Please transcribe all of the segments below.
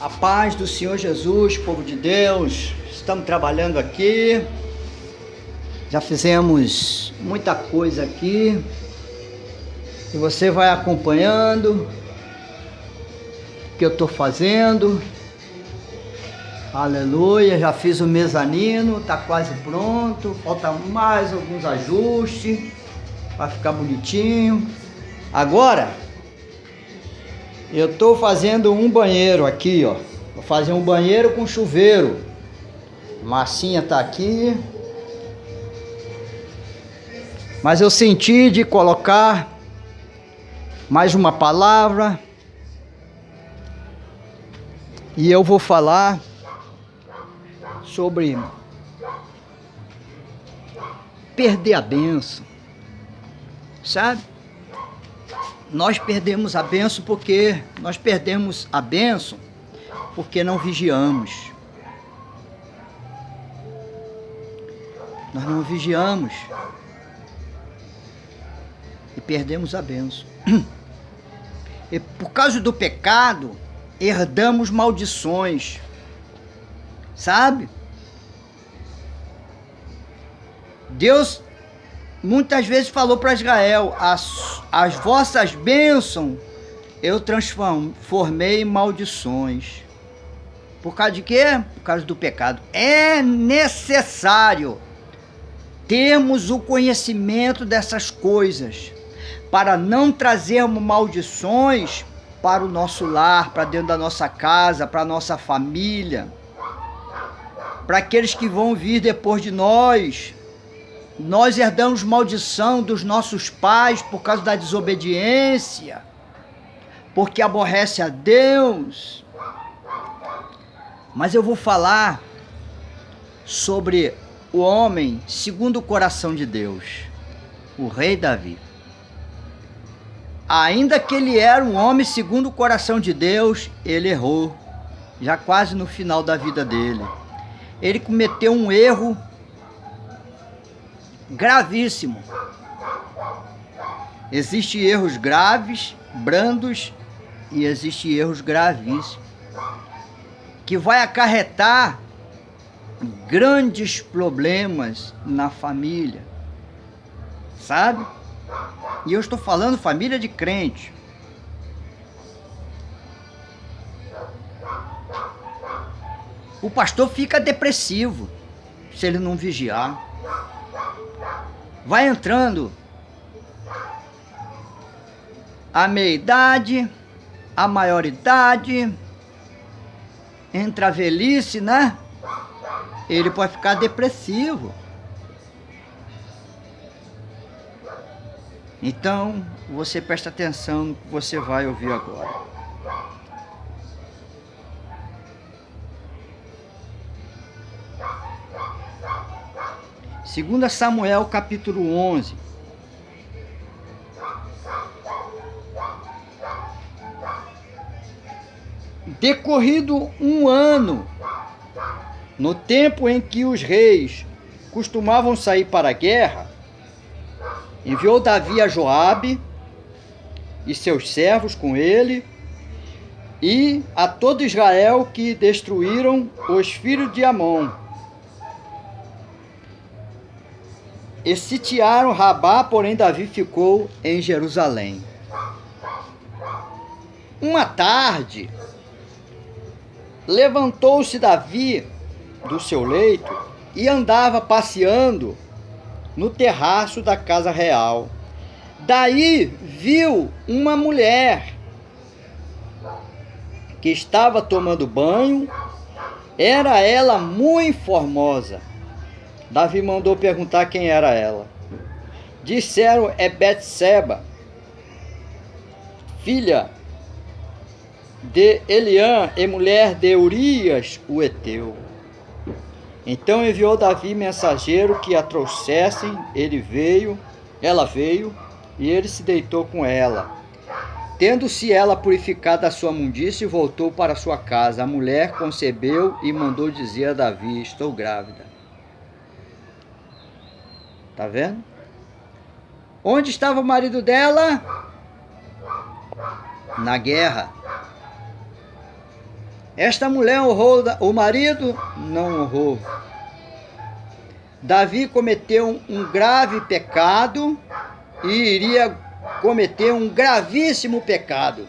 A paz do Senhor Jesus, povo de Deus, estamos trabalhando aqui, já fizemos muita coisa aqui, e você vai acompanhando o que eu estou fazendo. Aleluia, já fiz o mezanino, está quase pronto, falta mais alguns ajustes, para ficar bonitinho. Agora, eu estou fazendo um banheiro aqui, ó. Vou fazer um banheiro com chuveiro. Massinha tá aqui. Mas eu senti de colocar mais uma palavra. E eu vou falar sobre perder a bênção. Sabe? Nós perdemos a bênção porque não vigiamos. Nós não vigiamos e perdemos a bênção. E por causa do pecado, herdamos maldições. Sabe? Deus muitas vezes falou para Israel: as vossas bênçãos eu transformei em maldições. Por causa de quê? Por causa do pecado. É necessário termos o conhecimento dessas coisas para não trazermos maldições para o nosso lar, para dentro da nossa casa, para a nossa família, para aqueles que vão vir depois de nós. Nós herdamos maldição dos nossos pais por causa da desobediência, porque aborrece a Deus. Mas eu vou falar sobre o homem segundo o coração de Deus, o rei Davi. Ainda que ele era um homem segundo o coração de Deus, ele errou, já quase no final da vida dele. Ele cometeu um erro gravíssimo. Existem erros graves, brandos, e existem erros gravíssimos, que vai acarretar grandes problemas na família, sabe? E eu estou falando família de crente. O pastor fica depressivo se ele não vigiar. Vai entrando a meia-idade, a maioridade, entra a velhice, né? Ele pode ficar depressivo. Então, você presta atenção no que você vai ouvir agora. Segunda Samuel, capítulo 11. Decorrido um ano, no tempo em que os reis costumavam sair para a guerra, enviou Davi a Joabe e seus servos com ele e a todo Israel, que destruíram os filhos de Amon e sitiaram Rabá, porém Davi ficou em Jerusalém. Uma tarde, levantou-se Davi do seu leito e andava passeando no terraço da casa real. Daí viu uma mulher que estava tomando banho. Era ela muito formosa. Davi mandou perguntar quem era ela. Disseram: é Betseba, filha de Eliã e mulher de Urias, o heteu. Então enviou Davi mensageiro que a trouxessem. Ela veio e ele se deitou com ela. Tendo-se ela purificado a sua mundice, voltou para sua casa. A mulher concebeu e mandou dizer a Davi: estou grávida. Tá vendo? Onde estava o marido dela? Na guerra. Esta mulher honrou o marido? Não honrou. Davi cometeu um grave pecado e iria cometer um gravíssimo pecado.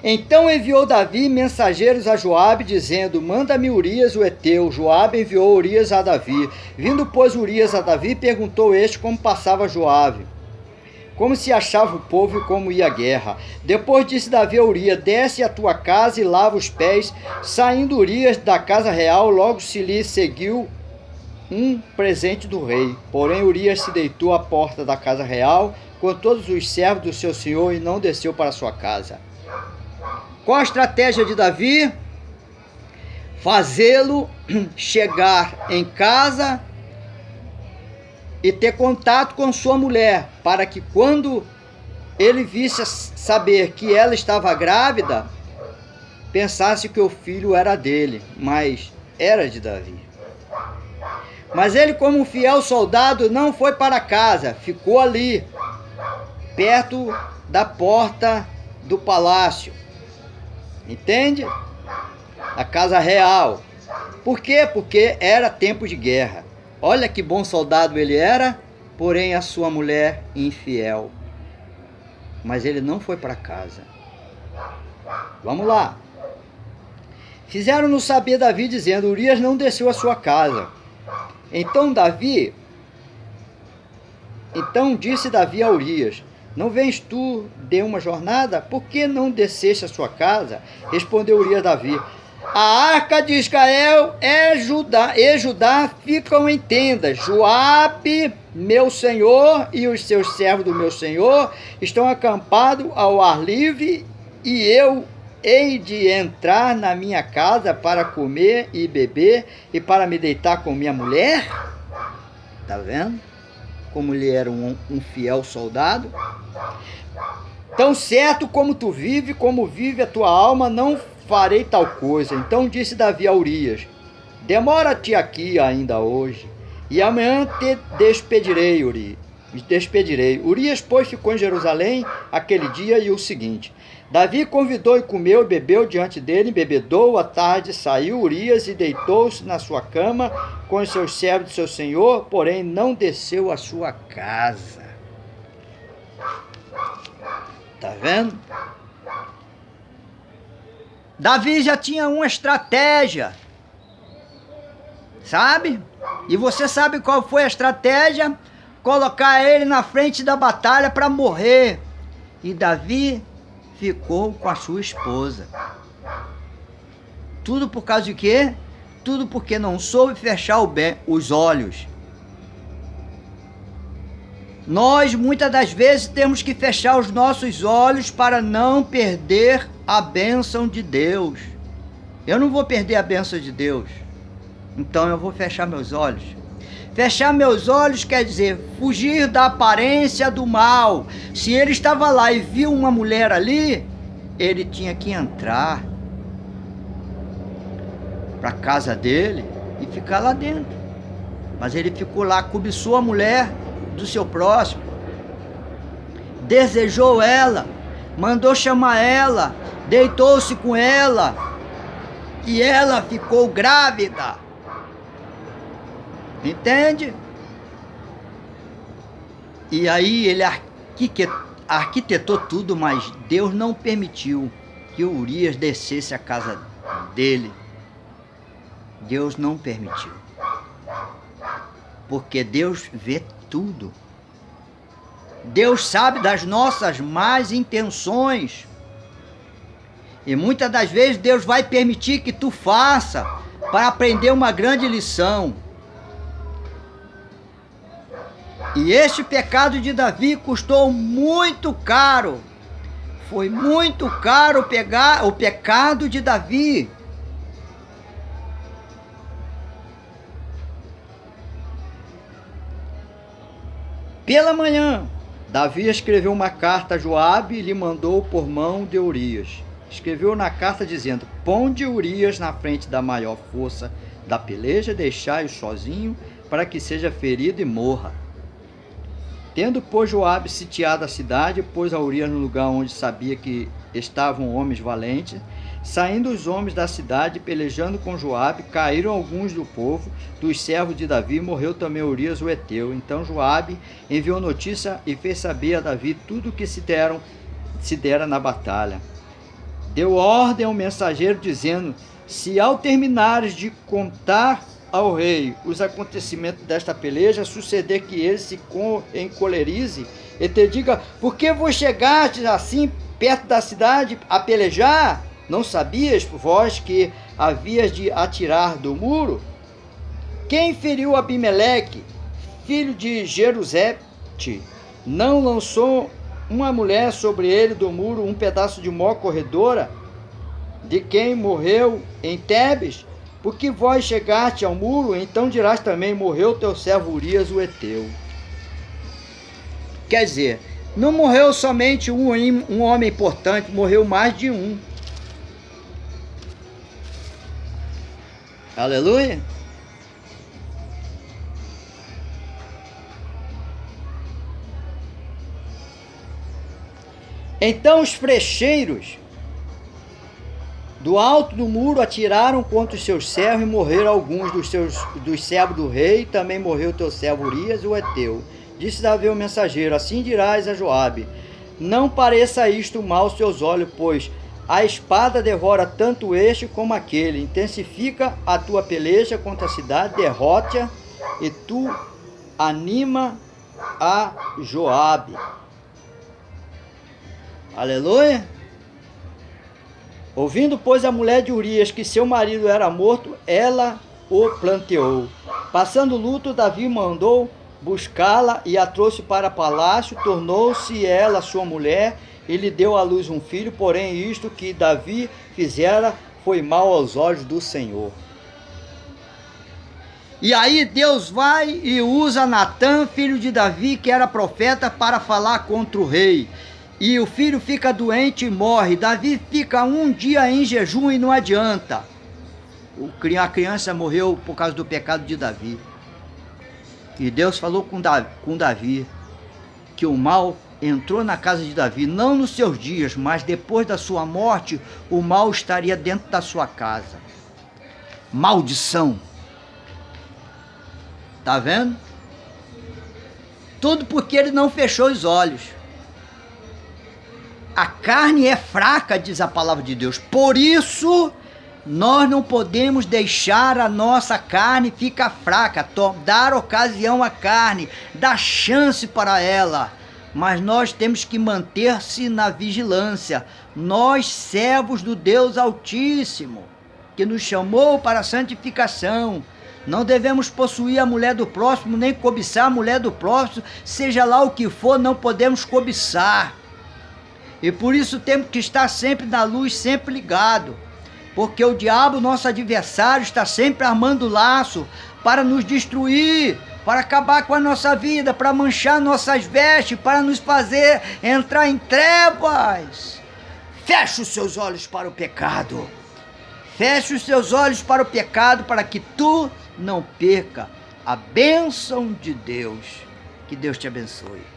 Então enviou Davi mensageiros a Joabe, dizendo: manda-me Urias o heteu. Joabe enviou Urias a Davi. Vindo, pois, Urias a Davi, perguntou este como passava Joabe, como se achava o povo e como ia a guerra. Depois disse Davi a Urias: desce à tua casa e lava os pés. Saindo Urias da casa real, logo se lhe seguiu um presente do rei. Porém Urias se deitou à porta da casa real com todos os servos do seu senhor e não desceu para sua casa. Qual a estratégia de Davi? Fazê-lo chegar em casa e ter contato com sua mulher, para que quando ele visse saber que ela estava grávida, pensasse que o filho era dele, mas era de Davi. Mas ele, como um fiel soldado, não foi para casa, ficou ali, perto da porta do palácio. Entende? A casa real. Por quê? Porque era tempo de guerra. Olha que bom soldado ele era, porém a sua mulher infiel. Mas ele não foi para casa. Vamos lá. Fizeram-no saber Davi, dizendo: Urias não desceu à sua casa. Então disse Davi a Urias: não vens tu de uma jornada? Por que não desceste à sua casa? Respondeu Urias a Davi: a arca de Israel e Judá ficam em tendas. Joabe, meu senhor, e os seus servos do meu senhor estão acampados ao ar livre, e eu hei de entrar na minha casa para comer e beber e para me deitar com minha mulher? Tá vendo? Como ele era um fiel soldado. Tão certo como tu vive, como vive a tua alma, não farei tal coisa. Então disse Davi a Urias: demora-te aqui ainda hoje, e amanhã te despedirei, Urias, pois, ficou em Jerusalém aquele dia e o seguinte. Davi convidou e comeu e bebeu diante dele, embebedou. À tarde saiu Urias e deitou-se na sua cama com os seus servos de seu senhor, porém não desceu à sua casa. Tá vendo? Davi já tinha uma estratégia, sabe? E você sabe qual foi a estratégia? Colocar ele na frente da batalha para morrer. E Davi ficou com a sua esposa. Tudo por causa de quê? Tudo porque não soube fechar os olhos. Nós, muitas das vezes, temos que fechar os nossos olhos para não perder a bênção de Deus. Eu não vou perder a bênção de Deus, então eu vou fechar meus olhos. Fechar meus olhos quer dizer fugir da aparência do mal. Se ele estava lá e viu uma mulher ali, ele tinha que entrar para a casa dele e ficar lá dentro. Mas ele ficou lá, cobiçou a mulher do seu próximo, desejou ela, mandou chamar ela, deitou-se com ela e ela ficou grávida. Entende? E aí ele arquitetou tudo, mas Deus não permitiu que Urias descesse à casa dele. Deus não permitiu. Porque Deus vê tudo. Deus sabe das nossas más intenções. E muitas das vezes Deus vai permitir que tu faça para aprender uma grande lição. E este pecado de Davi custou muito caro. Foi muito caro pegar o pecado de Davi. Pela manhã, Davi escreveu uma carta a Joabe e lhe mandou por mão de Urias. Escreveu na carta dizendo: ponde Urias na frente da maior força da peleja, deixai-o sozinho, para que seja ferido e morra. Tendo, pois, Joabe sitiado a cidade, pôs a Urias no lugar onde sabia que estavam homens valentes. Saindo os homens da cidade, pelejando com Joabe, caíram alguns do povo, dos servos de Davi, e morreu também Urias o Heteu. Então Joabe enviou notícia e fez saber a Davi tudo o que se dera na batalha. Deu ordem ao mensageiro, dizendo: se ao terminares de contar ao rei os acontecimentos desta peleja, suceder que ele se encolerize e te diga: por que vos chegastes assim perto da cidade a pelejar? Não sabias, vós, que havias de atirar do muro? Quem feriu Abimeleque, filho de Jerusete, não lançou uma mulher sobre ele do muro um pedaço de mó corredora, de quem morreu em Tebes? Porque vós chegaste ao muro, então dirás também: morreu teu servo Urias o Heteu. Quer dizer, não morreu somente um homem importante, morreu mais de um. Aleluia. Então os flecheiros do alto do muro atiraram contra os seus servos e morreram alguns dos servos do rei. Também morreu teu servo Urias o Heteu. Disse Davi ao mensageiro: assim dirás a Joabe: não pareça isto mal aos teus olhos, pois a espada devora tanto este como aquele. Intensifica a tua peleja contra a cidade, derrote-a, e tu anima a Joabe. Aleluia. Ouvindo, pois, a mulher de Urias que seu marido era morto, ela o planteou. Passando luto, Davi mandou buscá-la e a trouxe para o palácio. Tornou-se ela sua mulher e lhe deu à luz um filho. Porém, isto que Davi fizera foi mal aos olhos do Senhor. E aí Deus vai e usa Natã, filho de Davi, que era profeta, para falar contra o rei. E o filho fica doente e morre. Davi fica um dia em jejum e não adianta. A criança morreu por causa do pecado de Davi. E Deus falou com Davi que o mal entrou na casa de Davi, não nos seus dias, mas depois da sua morte, o mal estaria dentro da sua casa. Maldição. Tá vendo? Tudo porque ele não fechou os olhos. A carne é fraca, diz a palavra de Deus. Por isso, nós não podemos deixar a nossa carne ficar fraca, dar ocasião à carne, dar chance para ela. Mas nós temos que manter-se na vigilância. Nós, servos do Deus Altíssimo, que nos chamou para a santificação, não devemos possuir a mulher do próximo, nem cobiçar a mulher do próximo, seja lá o que for, não podemos cobiçar. E por isso temos que estar sempre na luz, sempre ligado. Porque o diabo, nosso adversário, está sempre armando laço para nos destruir, para acabar com a nossa vida, para manchar nossas vestes, para nos fazer entrar em trevas. Feche os seus olhos para o pecado. Feche os seus olhos para o pecado, para que tu não perca a bênção de Deus. Que Deus te abençoe.